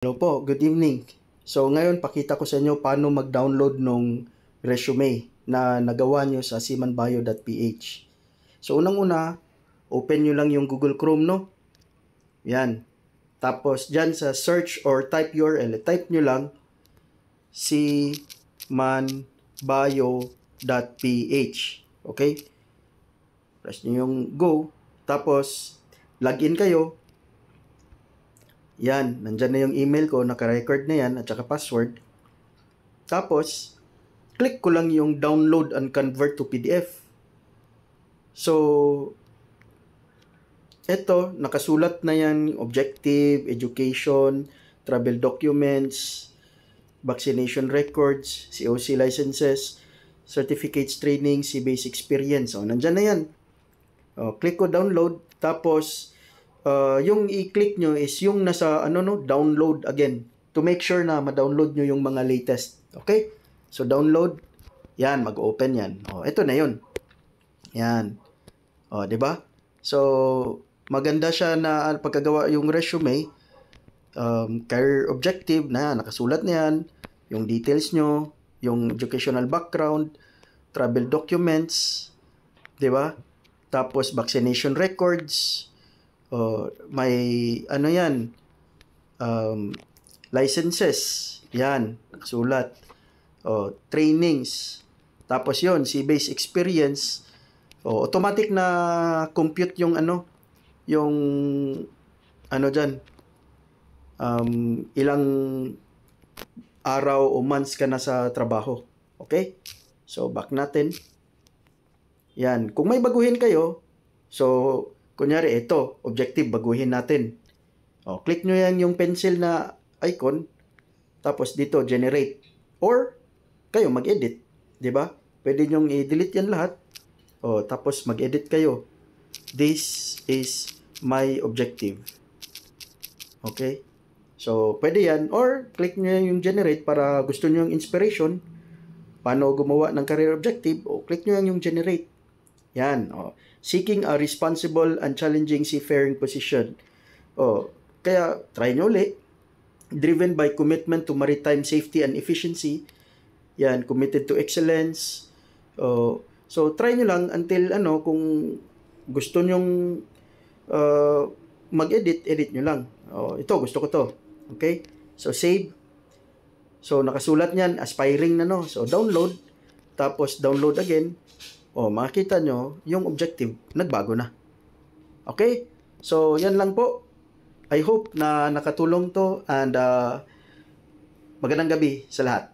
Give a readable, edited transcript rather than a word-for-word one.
Hello po, good evening. So ngayon pakita ko sa inyo paano mag-download nung resume na nagawa nyo sa seamanbio.ph. So unang-una, open nyo lang yung Google Chrome, no? Yan. Tapos dyan sa search or type URL, type nyo lang seamanbio.ph. Okay? Press nyo yung go. Tapos login kayo. Yan, nandyan na yung email ko, naka-record na yan, at saka password. Tapos, click ko lang yung download and convert to PDF. So, eto, nakasulat na yan, objective, education, travel documents, vaccination records, COC licenses, certificates training, C-base experience. O, nandyan na yan. O, click ko download, tapos, yung i-click nyo is yung nasa download again to make sure na ma-download nyo yung mga latest. Okay? So, download. Yan, mag-open yan. O, ito na yun. Yan. O, di ba? So, maganda siya na pagkagawa yung resume. Career objective na yan, nakasulat na yan. Yung details nyo, yung educational background, travel documents, di ba? Tapos, vaccination records, may yan, licenses, yan, nakasulat, trainings, tapos yon C-base experience, automatic na compute yung dyan, ilang araw o months ka na sa trabaho. Okay? So, back natin. Yan, kung may baguhin kayo, so, kunyari, ito, objective, baguhin natin. Click nyo yan yung pencil na icon, tapos dito, generate. Or, kayo mag-edit. Diba? Pwede nyo i-delete yan lahat. Tapos mag-edit kayo. This is my objective. Okay? So, pwede yan. Or, click nyo yung generate para gusto nyo yung inspiration. Paano gumawa ng career objective? Click nyo yung generate. Yan. Seeking a responsible and challenging seafaring position. Kaya, try nyo ulit. Driven by commitment to maritime safety and efficiency. Yan, committed to excellence. So, try nyo lang until, kung gusto nyong mag-edit, edit nyo lang. Ito, gusto ko to. Okay? So, save. So, nakasulat nyan, aspiring na, no? So, download. Tapos, download again. Makikita nyo, yung objective, nagbago na. Okay? So, yan lang po. I hope na nakatulong to and magandang gabi sa lahat.